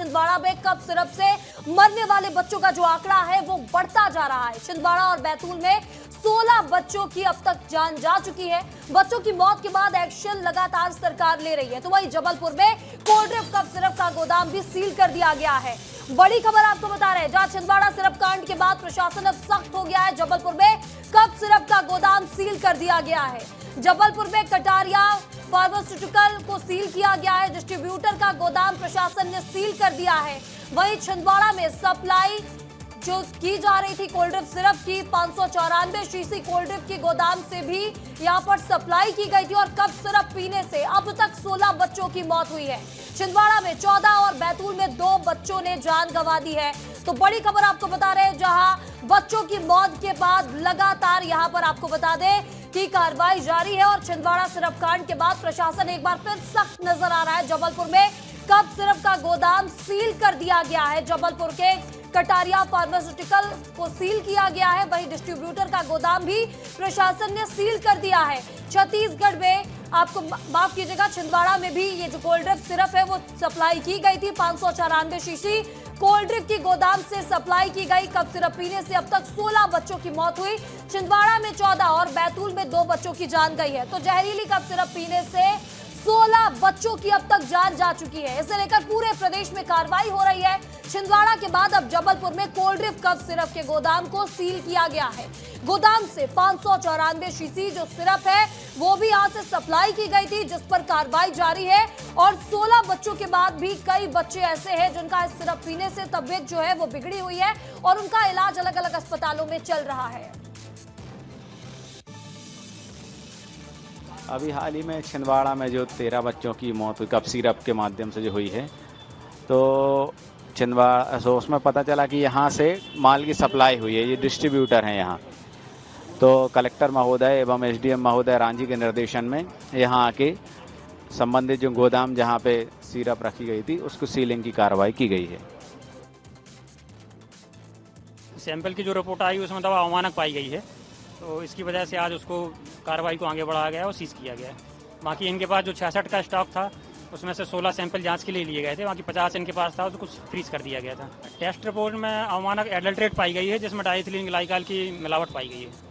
छिंदवाड़ा में cough syrup से मरने वाले बच्चों का जो आंकड़ा है वो बढ़ता जा रहा है। छिंदवाड़ा और बैतूल में 16 बच्चों की अब तक जान जा चुकी है। बच्चों की मौत के बाद एक्शन लगातार सरकार ले रही है। तो वहीं जबलपुर में कोल्ड ड्रिंक कफ सिरप का गोदाम भी सील कर दिया गया है। बड़ी खबर आपको बता रहे हैं, जहां छिंदवाड़ा सिरप कांड के बाद प्रशासन अब सख्त हो गया है। जबलपुर में कफ सिरप का गोदाम सील कर दिया गया है। जबलपुर में कटारिया फार्मास्यूटिकल को सील किया गया है। डिस्ट्रीब्यूटर का गोदाम प्रशासन ने सील कर दिया है। वहीं छिंदवाड़ा में सप्लाई जो की जा रही थी कोल्ड ड्रिंक सिरप की 594 शीशी कोल्ड ड्रिंक की गोदाम से भी यहां पर सप्लाई की गई थी और कफ सिरप पीने से अब तक 16 बच्चों की मौत हुई है। छिंदवाड़ा में 14 और बैतूल में 2 बच्चों ने जान गंवा दी है। तो बड़ी खबर आपको बता रहे हैं, जहां बच्चों की मौत के बाद लगातार यहां पर आपको बता दें कि कार्रवाई जारी है और छिंदवाड़ा सिरप कांड के बाद प्रशासन एक बार फिर सख्त नजर आ रहा है। जबलपुर में कफ सिरप का गोदाम सील कर दिया गया है। जबलपुर के कटारिया फार्मास्यूटिकल को सील किया गया है। वहीं डिस्ट्रीब्यूटर का गोदाम भी प्रशासन ने सील कर दिया है। छत्तीसगढ़ में आपको माफ कीजिएगा, छिंदवाड़ा में भी ये जो कोल्ड ड्रिंक सिरप है वो सप्लाई की गई थी। 594 शीशी कोल्ड ड्रिंक की गोदाम से सप्लाई की गई। कफ सिरप पीने से अब तक 16 बच्चों की मौत हुई। छिंदवाड़ा में 14 और बैतूल में 2 बच्चों की जान गई है। तो जहरीली कफ सिरप पीने से 16 बच्चों की अब तक जान जा चुकी है। इसे लेकर पूरे प्रदेश में कार्रवाई हो रही है। छिंदवाड़ा के बाद अब जबलपुर में कोल्ड ड्रिंक कफ सिरप के गोदाम को सील किया गया है। गोदाम से 594 शीशी जो सिरप है वो भी यहां से सप्लाई की गई थी, जिस पर कार्रवाई जारी है। और 16 बच्चों के बाद भी कई बच्चे ऐसे हैं जिनका इस सिरप पीने से तबीयत जो है वो बिगड़ी हुई है और उनका इलाज अलग अलग अस्पतालों में चल रहा है। अभी हाल ही में छिंदवाड़ा में जो 13 बच्चों की मौत हुई कफ सिरप के माध्यम से जो हुई है, तो छिंदवाड़ा तो उसमें पता चला कि यहाँ से माल की सप्लाई हुई है। ये डिस्ट्रीब्यूटर हैं यहाँ। तो कलेक्टर महोदय एवं एसडीएम महोदय रांझी के निर्देशन में यहाँ आके संबंधित जो गोदाम जहाँ पे सिरप रखी गई थी उसको सीलिंग की कार्रवाई की गई है। सैंपल की जो रिपोर्ट आई उसमें दवा अमानक पाई गई है, तो इसकी वजह से आज उसको कार्रवाई को आगे बढ़ाया गया और सीज किया गया है। बाकी इनके पास जो 66 का स्टॉक था उसमें से 16 सैंपल जांच के लिए लिए गए थे। बाकी 50 इनके पास था, उसको फ्रीज कर दिया गया था। टेस्ट रिपोर्ट में अमानक एडल्ट्रेट पाई गई है, जिसमें डाइथिलीन ग्लाइकॉल की मिलावट पाई गई है।